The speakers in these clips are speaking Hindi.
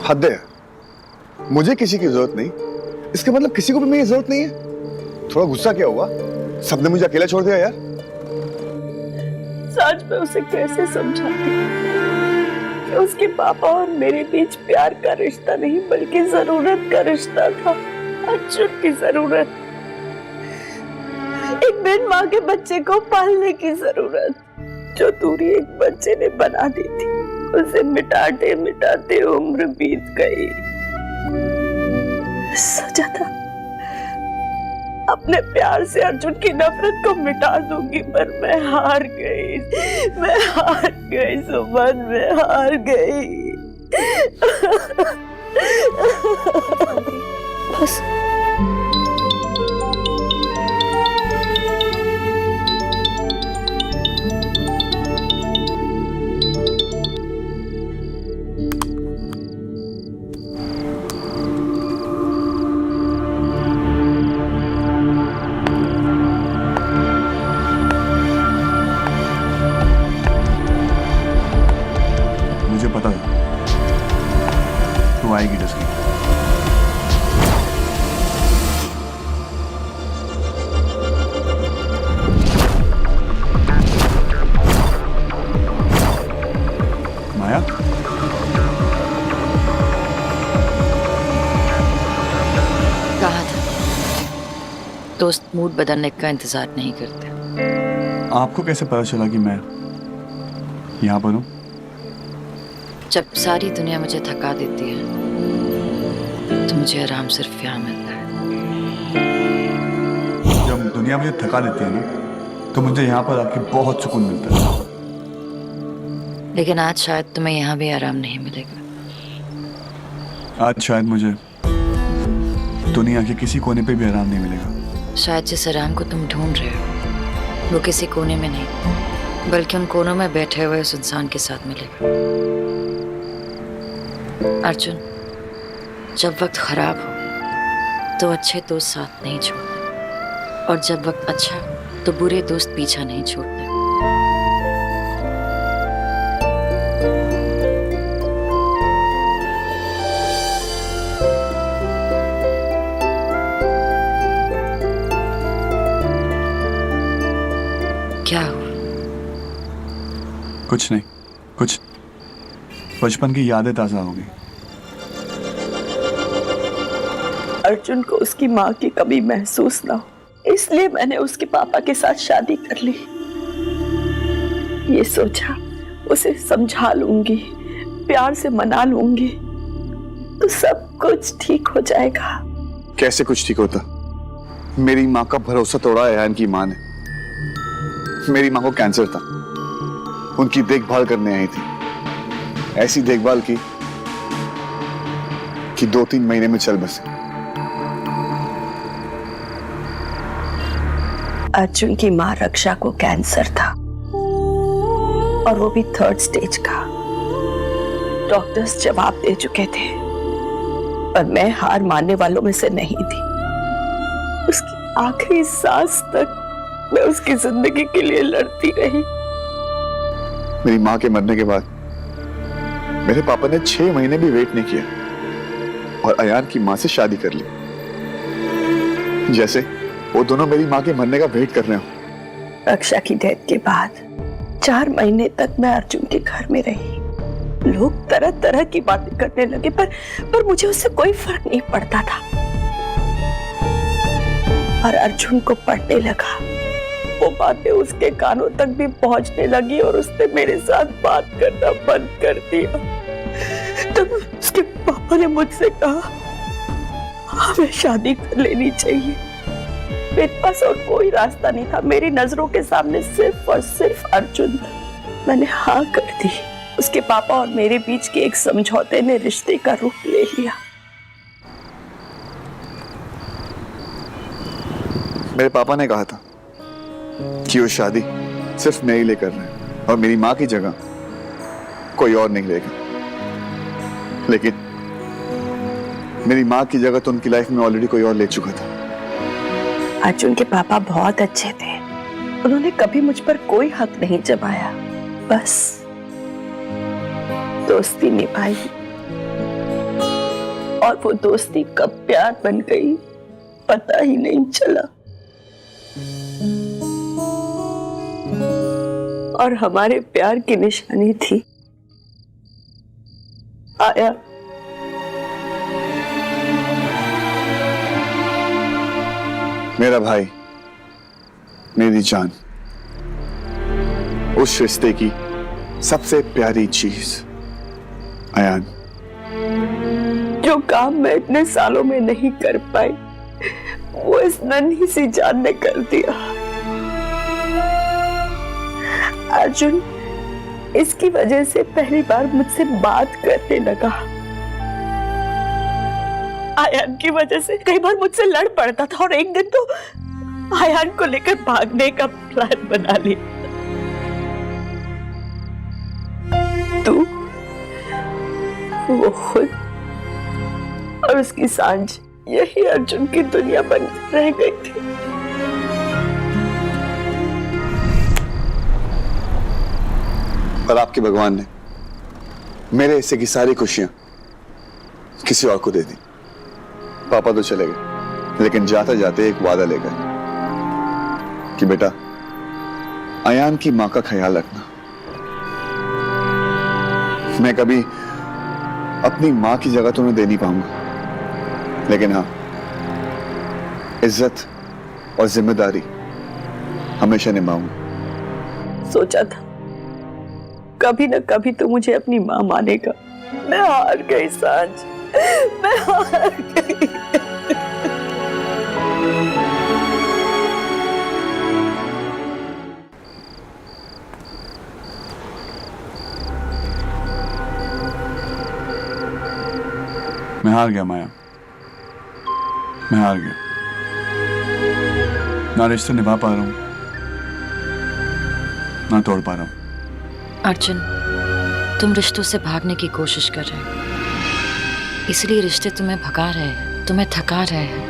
हद है, मुझे किसी की जरूरत नहीं, इसका मतलब किसी को भी मेरी जरूरत नहीं है। थोड़ा गुस्सा क्या हुआ, सबने मुझे अकेला छोड़ दिया यार। सच में उसे कैसे समझाती कि उसके पापा और मेरे बीच प्यार का रिश्ता नहीं बल्कि जरूरत का रिश्ता था, अर्जुन की जरूरत, एक बिन माँ के बच्चे को पालने की जरूरत, जो दूरी एक बच्चे ने बना दी थी, उसे मिटाते मिटाते उम्र बीत गई। सोचा था अपने प्यार से अर्जुन की नफरत को मिटा दूंगी, पर मैं हार गई, सुमन, मैं हार गई। बस मुझे पता था तू आएगी डस्की। माया, कहा था दोस्त मूड बदलने का इंतजार नहीं करते। आपको कैसे पता चला कि मैं यहाँ पर हूँ? जब सारी दुनिया मुझे थका देती है तो मुझे आराम सिर्फ यहाँ मिलता है। जब दुनिया मुझे थका देती है ना, तो मुझे यहाँ पर आके बहुत सुकून मिलता है। लेकिन आज शायद तुम्हें यहाँ भी आराम नहीं मिलेगा। आज शायद मुझे दुनिया के किसी कोने पे भी आराम नहीं मिलेगा। शायद जिस आराम को तुम ढूंढ रहे हो वो किसी कोने में नहीं बल्कि उन कोनों में बैठे हुए उस इंसान के साथ मिलेगा। अर्जुन, जब वक्त खराब हो तो अच्छे दोस्त साथ नहीं छोड़ते, और जब वक्त अच्छा तो बुरे दोस्त पीछा नहीं छोड़ते। क्या हुआ? कुछ नहीं, कुछ बचपन की यादें ताजा हो गई। अर्जुन को उसकी माँ की कमी महसूस ना हो, इसलिए मैंने उसके पापा के साथ शादी कर ली। ये सोचा उसे समझा लूंगी, प्यार से मना लूंगी तो सब कुछ ठीक हो जाएगा। कैसे कुछ ठीक होता? मेरी माँ का भरोसा तोड़ा है इनकी माँ ने। मेरी माँ को कैंसर था, उनकी देखभाल करने आई थी। ऐसी देखभाल की कि 2-3 महीने में चल बसे। अर्जुन की माँ रक्षा को कैंसर था और वो भी 3rd स्टेज का। डॉक्टर्स जवाब दे चुके थे, पर मैं हार मानने वालों में से नहीं थी। उसकी आखिरी सांस तक मैं उसकी जिंदगी के लिए लड़ती रही। मेरी माँ के मरने के बाद मेरे पापा ने 6 महीने भी वेट नहीं किया और अयान की माँ से शादी कर ली, जैसे वो दोनों मेरी माँ के मरने का वेट कर रहे हो। रक्षा की डेथ के बाद 4 महीने तक मैं अर्जुन के घर में रही। लोग तरह तरह की बातें करने लगे, पर मुझे उससे कोई फर्क नहीं पड़ता था। और अर्जुन को पड़ने लगा, वो बातें उसके कानों तक भी पहुंचने लगी और उसने मेरे साथ बात करना बंद कर दिया। तब उसके पापा ने मुझसे कहा हमें शादी कर लेनी चाहिए। मेरे पास और कोई रास्ता नहीं था, मेरी नजरों के सामने सिर्फ और सिर्फ अर्जुन था। मैंने हाँ कर दी। उसके पापा और मेरे बीच के एक समझौते ने रिश्ते का रूप ले लिया। मेरे पापा ने कहा था कि वो शादी सिर्फ मेरे लिए कर रहे हैं और मेरी माँ की जगह कोई और नहीं लेगा। लेकिन मेरी माँ की जगह तो उनकी लाइफ में ऑलरेडी कोई और ले चुका था। अर्जुन के पापा बहुत अच्छे थे, उन्होंने कभी मुझ पर कोई हक नहीं जमाया, बस दोस्ती निभाई। और वो दोस्ती कब प्यार बन गई पता ही नहीं चला। और हमारे प्यार की निशानी थी आया। मेरा भाई, मेरी जान, उस रिश्ते की सबसे प्यारी चीज, अयान। जो काम मैं इतने सालों में नहीं कर पाई वो इस नन्ही सी जान ने कर दिया। अर्जुन इसकी वजह से पहली बार मुझसे बात करने लगा। आयान की वजह से कई बार मुझसे लड़ पड़ता था और एक दिन तो आयान को लेकर भागने का प्लान बना लिया। तू, वो खुद और उसकी सांझ, यही अर्जुन की दुनिया बन रह गई थी। और आपके भगवान ने मेरे हिस्से की सारी खुशियां किसी और को दे दी। पापा तो चले गए, लेकिन जाते जाते एक वादा ले गए कि बेटा, अयान की मां का ख्याल रखना। मैं कभी अपनी मां की जगह तुम्हें दे नहीं पाऊंगा, लेकिन हाँ, इज्जत और जिम्मेदारी हमेशा निभाऊंगा। सोचा था कभी न कभी तो मुझे अपनी मां मानेगा। मैं हार गई सांझ, मैं हार गई। मैं हार गया माया, मैं हार गया। ना रिश्ते निभा पा रहा हूं, ना तोड़ पा रहा हूं। अर्जुन, तुम रिश्तों से भागने की कोशिश कर रहे हो, इसलिए रिश्ते तुम्हें भगा रहे हैं, तुम्हें थका रहे हैं।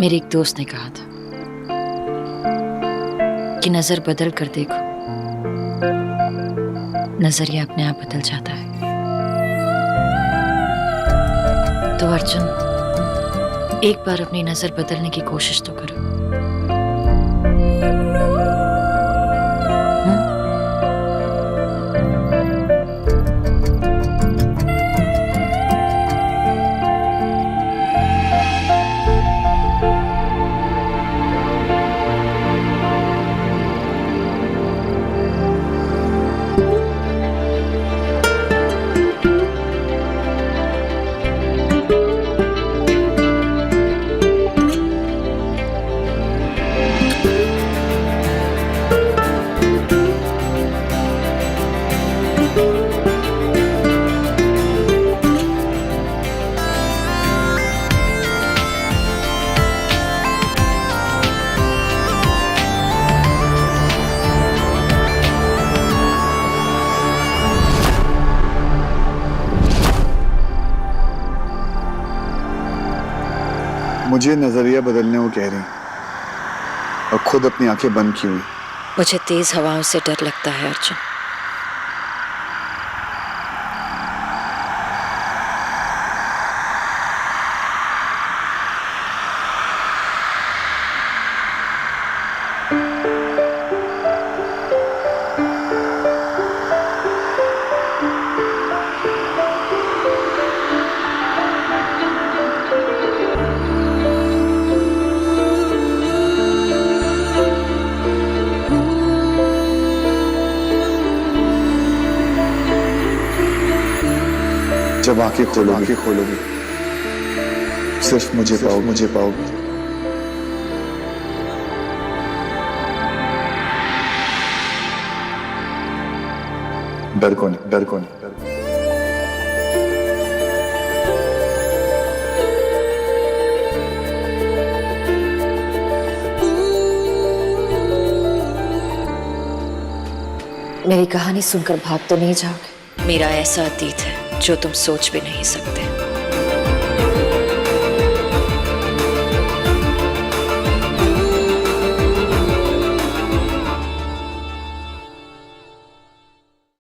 मेरे एक दोस्त ने कहा था कि नजर बदल कर देखो, नजरिया अपने आप बदल जाता है। तो अर्जुन, एक बार अपनी नजर बदलने की कोशिश तो करो। मुझे नजरिया बदलने को कह रही और खुद अपनी आंखें बंद की हुई। मुझे तेज हवाओं से डर लगता है अर्जुन। जब आंखें खोलोगी सिर्फ मुझे पाओगी। डर को नहीं। मेरी कहानी सुनकर भाग तो नहीं जाओगे। मेरा ऐसा अतीत है जो तुम सोच भी नहीं सकते।